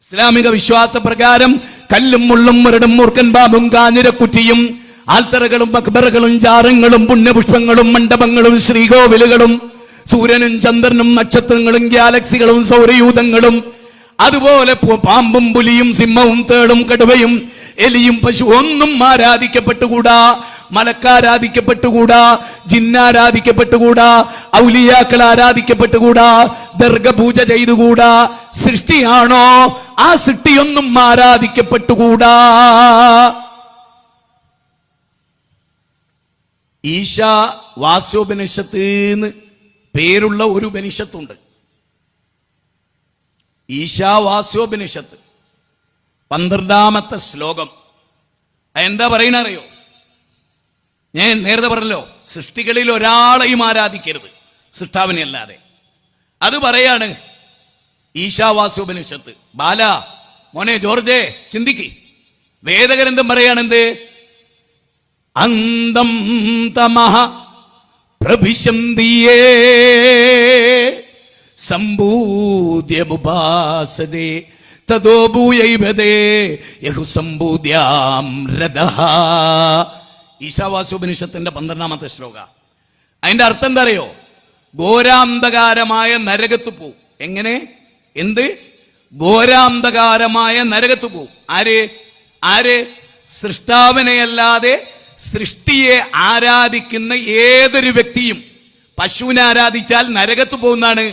ഇസ്ലാമിക വിശ്വാസ പ്രകാരം കല്ലും മുള്ളും മുരടും മൂർക്കൻ പാമ്പും കാഞ്ഞിരക്കുറ്റിയും ആൽത്തറകളും മക്ബറകളും ജാറങ്ങളും പുണ്യപുഷ്പങ്ങളും മണ്ഡപങ്ങളും ശ്രീകോവിലുകളും സൂര്യനും ചന്ദ്രനും നക്ഷത്രങ്ങളും ഗാലക്സികളും സൗരയൂഥങ്ങളും അതുപോലെ പാമ്പും പുലിയും സിംഹവും തേളും കടുവയും എലിയും പശു ഒന്നും ആരാധിക്കപ്പെട്ടുകൂടാ. മലക്കാരാധിക്കപ്പെട്ടുകൂടാ, ജിന്നാരാധിക്കപ്പെട്ടുകൂടാ, ഔലിയാക്കൾ ആരാധിക്കപ്പെട്ടുകൂടാ, ദർഗപൂജ ചെയ്തുകൂടാ. സൃഷ്ടിയാണോ ആ സൃഷ്ടിയൊന്നും ആരാധിക്കപ്പെട്ടുകൂടാ. ഈശാ വാസ്യോപനിഷത്ത് എന്ന് പേരുള്ള ഒരു ഉപനിഷത്തുണ്ട്. ഈശാവാസ്യോപനിഷത്ത് 12ാമത്തെ ശ്ലോകം. എന്താ പറയുന്ന അറിയോ? ഞാൻ നേരത്തെ പറഞ്ഞല്ലോ, സൃഷ്ടികളിൽ ഒരാളെയും ആരാധിക്കരുത് സൃഷ്ടാവിനെ അല്ലാതെ. അത് പറയാണ് ഈശാവാസ്യോപനിഷത്ത്. ബാല മോനെ ജോർജെ ചിന്തിക്ക്. വേദഗ്രന്ഥം പറയാണെന്ത്? അന്തം തമഹ പ്രഭിശന്തിയേ സംഭൂദ്യമുപാസതേ തദോ ഭൂയൈവദേ യഹു സംഭൂദ്യാം രദഃ. ഈശാവാസ്യോപനിഷത്തിന്റെ 12ാമത്തെ ശ്ലോക. അതിന്റെ അർത്ഥം എന്താ അറിയോ? ഘോരാന്ധകാരമായ നരകത്ത് പോവും. എങ്ങനെ? എന്ത്? ഘോരാന്ധകാരമായ നരകത്ത് പോവും. ആര്? സൃഷ്ടാവിനെ അല്ലാതെ സൃഷ്ടിയെ ആരാധിക്കുന്ന ഏതൊരു വ്യക്തിയും. പശുവിനെ ആരാധിച്ചാൽ നരകത്ത് പോകുന്നതാണ്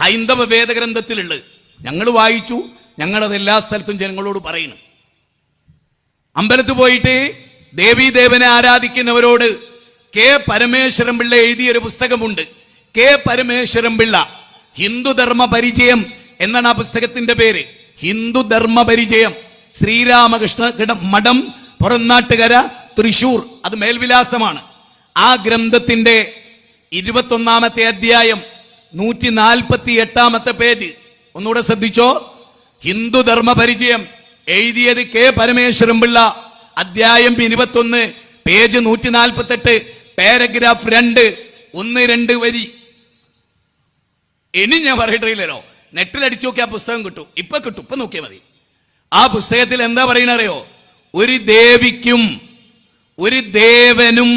ഹൈന്ദവ വേദഗ്രന്ഥത്തിലുള്ളത്. ഞങ്ങൾ വായിച്ചു, ഞങ്ങളത് എല്ലാ സ്ഥലത്തും ജനങ്ങളോട് പറയുന്നു. അമ്പലത്തിൽ പോയിട്ട് ദേവീദേവനെ ആരാധിക്കുന്നവരോട് കെ പരമേശ്വരൻ പിള്ള എഴുതിയൊരു പുസ്തകമുണ്ട്. കെ പരമേശ്വരൻ പിള്ള ഹിന്ദുധർമ്മ പരിചയം എന്നാണ് ആ പുസ്തകത്തിന്റെ പേര്. ഹിന്ദുധർമ്മ പരിചയം. ശ്രീരാമകൃഷ്ണ മഠം, പുറനാട്ടുകര, തൃശൂർ. അത് മേൽവിലാസമാണ്. ആ ഗ്രന്ഥത്തിന്റെ 21ാമത്തെ അധ്യായം 148ാമത്തെ പേജ്. ഒന്നുകൂടെ ശ്രദ്ധിച്ചോ. ഹിന്ദുധർമ്മ പരിചയം എഴുതിയത് കെ പരമേശ്വരൻ പിള്ള. അധ്യായം 21, പേജ് 148, പാരഗ്രാഫ് 2, 1-2 വരി. ഇനി ഞാൻ പറയട്ടില്ലല്ലോ, നെറ്റിൽ അടിച്ചു നോക്കി ആ പുസ്തകം കിട്ടും. ഇപ്പൊ നോക്കിയാൽ മതി. ആ പുസ്തകത്തിൽ എന്താ പറയുന്നറിയോ? ഒരു ദേവിക്കും ഒരു ദേവനും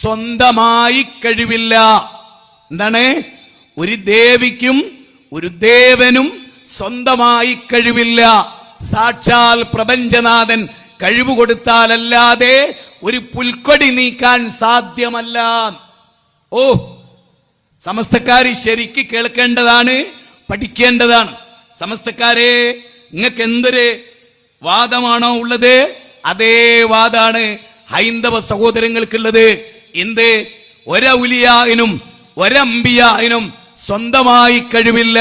സ്വന്തമായി കഴിവില്ല. എന്താണ്? ഒരു ദേവിക്കും ഒരു ദേവനും സ്വന്തമായി കഴിവില്ല. സാക്ഷാൽ പ്രപഞ്ചനാഥൻ കഴിവ് കൊടുത്താലല്ലാതെ ഒരു പുൽക്കൊടി നീക്കാൻ സാധ്യമല്ല. ഓ, സമസ്തക്കാര് ശരിക്ക് കേൾക്കേണ്ടതാണ്, പഠിക്കേണ്ടതാണ്. സമസ്തക്കാരെ, നിങ്ങൾക്ക് എന്തൊരു വാദമാണോ ഉള്ളത്, അതേ വാദാണ് ഹൈന്ദവ സഹോദരങ്ങൾക്കുള്ളത്. എന്ത്? ഒരൗലിയായിനും ഒരംബിയായിനും സ്വന്തമായി കഴിവില്ല.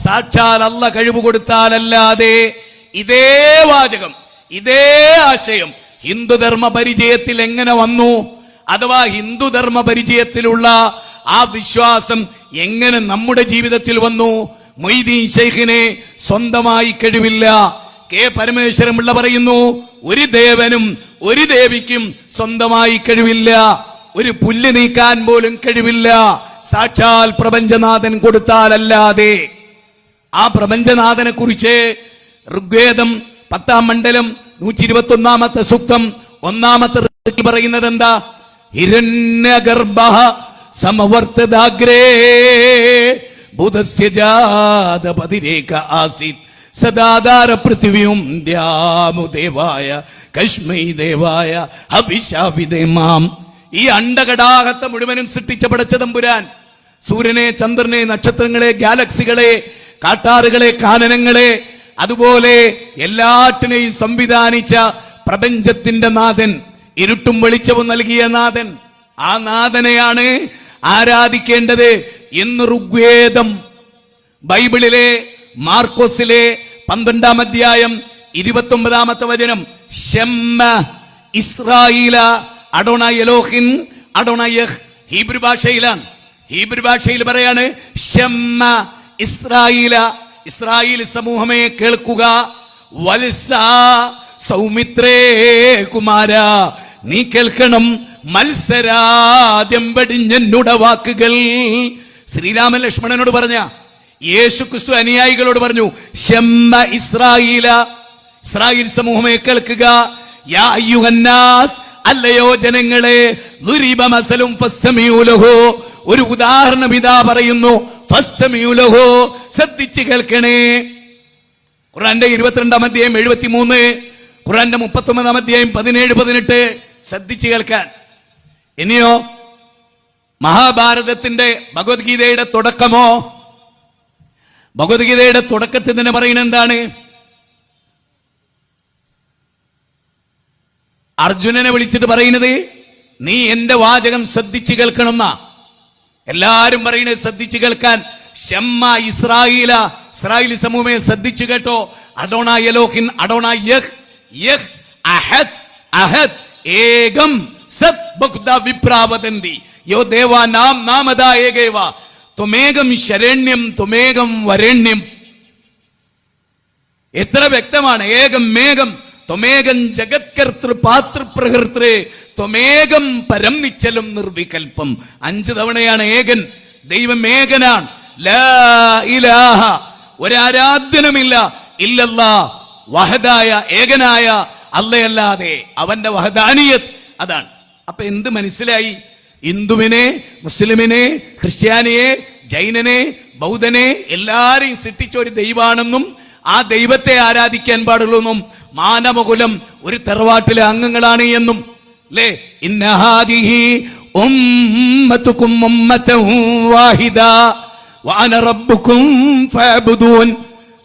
സാക്ഷാൽ അല്ല കഴിവ് കൊടുത്താലല്ലാതെ. ഇതേ വാചകം, ഇതേ ആശയം ഹിന്ദുധർമ്മ പരിചയത്തിൽ എങ്ങനെ വന്നു? അഥവാ ഹിന്ദുധർമ്മ പരിചയത്തിലുള്ള ആ വിശ്വാസം എങ്ങനെ നമ്മുടെ ജീവിതത്തിൽ വന്നു? മൊയ്തീൻ ശൈഖിനെ സ്വന്തമായി കഴിവില്ല. കെ പരമേശ്വരൻ പിള്ള പറയുന്നു, ഒരു ദേവനും ഒരു ദേവിക്കും സ്വന്തമായി കഴിവില്ല. ഒരു പുല്ല് നീക്കാൻ പോലും കഴിവില്ല, സാക്ഷാൽ പ്രപഞ്ചനാഥൻ കൊടുത്താലല്ലാതെ. ആ പ്രപഞ്ചനാഥനെ കുറിച്ച് ഋഗ്വേദം 10ാം മണ്ഡലം 121ാമത്തെ സൂക്തം 1ാമത്തെ പറയുന്നത് എന്താ? ഹിരണ്യഗർഭഃ സമവർത്തദാഗ്രേ ബുധസ്യ ജാതപതിരേക ആസീത് സദാധാര പൃഥ്വിയും ദ്യാമുദേവായ കശ്മൈ ദേവായ അഭിശാപിതേമാം. ഈ അണ്ടകടാകത്തെ മുഴുവനും സൃഷ്ടിച്ച പടച്ച തമ്പുരാൻ സൂര്യനെ, ചന്ദ്രനെ, നക്ഷത്രങ്ങളെ, ഗാലക്സികളെ, കാട്ടാറുകളെ, കാനനങ്ങളെ, അതുപോലെ എല്ലാറ്റിനെയും സംവിധാനിച്ച പ്രപഞ്ചത്തിന്റെ നാഥൻ, ഇരുട്ടും വെളിച്ചവും നൽകിയ നാഥൻ, ആ നാഥനെയാണ് ആരാധിക്കേണ്ടത് എന്ന് ഋഗ്വേദം, ബൈബിളിലെ മാർക്കോസിലെ 12ാം അധ്യായം 29ാമത്തെ വചനം. ഷെമ്മ ഇസ്രായേല അഡോണായ് എലോഹിൻ അഡോണായഹ്. ഹീബ്രു ഭാഷയിലാണ്. ഹീബ്രു ഭാഷയിൽ പറയാണ് ഷെമ്മ ഇസ്രായേല. ഇസ്രായേൽ സമൂഹമേ കേൾക്കുക. വത്സ സൗമിത്രേ കുമാര, നീ കേൾക്കണം. മത്സരാദ്യം വെടിഞ്ഞെന്നുടെ വാക്കുകൾ. ശ്രീരാമൻ ലക്ഷ്മണനോട് പറഞ്ഞ യേശു ക്രിസ്തു അനുയായികളോട് പറഞ്ഞു, ഷമ്മ ഇസ്രായേല, ഇസ്രായേൽ സമൂഹമേ കേൾക്കുക, യാ അയ്യുഹന്നാസ്, അല്ലയോ ജനങ്ങളെ, ളുരിബ മസലും ഫസ്തമിഊ ലഹു, ഒരു ഉദാഹരണം ഇതാ പറയുന്നു, ഫസ്തമിഊ ലഹു, ശ്രദ്ധിച്ചു കേൾക്കണേ. ഖുർആന്റെ 22-ാം അധ്യായം 73, ഖുർആന്റെ 39-ാം അധ്യായം 17-18, ശ്രദ്ധിച്ചു കേൾക്കാൻ. ഇനിയോ മഹാഭാരതത്തിന്റെ ഭഗവത്ഗീതയുടെ തുടക്കമോ, ഭഗവത്ഗീതയുടെ തുടക്കത്തിൽ തന്നെ പറയുന്നത് എന്താണ്? അർജുനനെ വിളിച്ചിട്ട് പറയുന്നത്, നീ എന്റെ വാചകം ശ്രദ്ധിച്ചു കേൾക്കണമെന്ന. എല്ലാരും പറയുന്നത് ശ്രദ്ധിച്ചു കേൾക്കാൻ. ഷമ്മ ഇസ്രായേല, ഇസ്രായേലി സമൂഹമേ ശ്രദ്ധിച്ചു കേട്ടോ. അഡോണാ എലോഹിൻ, അഡോണാ യഹ്, യഹ് അഹദ്, അഹദ് ഏകം, സത് ബഹുദ വിപ്രാവദന്തി, യോ ദേവാ നാം നാമദാ ഏകേവ, ത്വമേകം ശരണ്യം ത്വമേകം വരണ്യം. എത്ര വ്യക്തമാണ്! ഏകം മേഘം, ത്വമേകം ജഗത്കർത്തൃ പാതൃപ്രകൃതൃ, ത്വമേകം പരം നിശ്ചലം നിർവികൽപ്പം. 5 തവണയാണ് ഏകൻ, ദൈവം ഏകനാണ്. ലാ ഇലാഹ, ഒരാരാധ്യനുമില്ല, ഇല്ലല്ലാ, വഹദായ, ഏകനായ അല്ലയല്ലാതെ, അവന്റെ വഹദാനിയത്ത് അതാണ്. അപ്പൊ എന്ത് മനസ്സിലായി? ഹിന്ദുവിനെ, മുസ്ലിമിനെ, ക്രിസ്ത്യാനിയെ, ജൈനനെ, ബൗദ്ധനെ എല്ലാരെയും സൃഷ്ടിച്ച ഒരു ദൈവാണെന്നും ആ ദൈവത്തെ ആരാധിക്കാൻ പാടുള്ളൂന്നും മാനവകുലം ഒരു തറവാട്ടിലെ അംഗങ്ങളാണ് എന്നും അല്ലേ? ഇന്നഹാദിഹി ഉമ്മത്തുകും ഉമ്മതൻ വാഹിദ വഅന റബ്ബുകും ഫഅബ്ദൂൻ.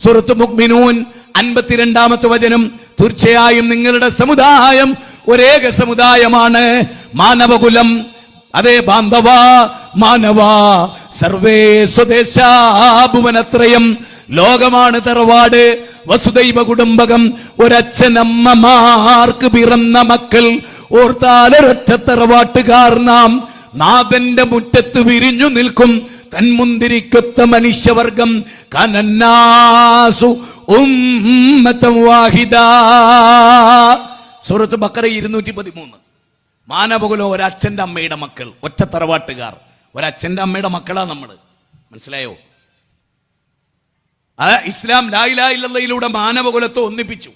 സൂറത്ത് മുഅ്മിനൂൻ 52-ാമത്തെ വചനം. തീർച്ചയായും നിങ്ങളുടെ സമുദായം ഒരേക സമുദായമാണ്, മാനവകുലം. അതേ ബാന്ധവ മാനവ സർവേ സ്വദേശാഭുവനത്രയം, ലോകമാണ് തറവാട്. വസുദൈവ കുടുംബകം, ഒരച്ഛനമ്മമാർക്ക് പിറന്ന മക്കൾ, ഓർത്താലൊരൊറ്റ തറവാട്ടുകാർ നാം. നാഥന്റെ മുറ്റത്ത് വിരിഞ്ഞു നിൽക്കും തന്മുന്തിരിക്കൊത്ത മനുഷ്യവർഗം. കനന്നാസു ഉമ്മതൻ വാഹിദ. സൂറത്ത് ബഖറ 213. മാനവകുലം ഒരച്ഛന്റെ അമ്മയുടെ മക്കൾ, ഒറ്റ തറവാട്ടുകാർ, ഒരച്ഛന്റെ അമ്മയുടെ മക്കളാ നമ്മൾ. മനസ്സിലായോ? ഇസ്ലാം ലാ ഇലാഹ ഇല്ലല്ലാഹയിലൂടെ മാനവകുലത്തെ ഒന്നിപ്പിച്ചു.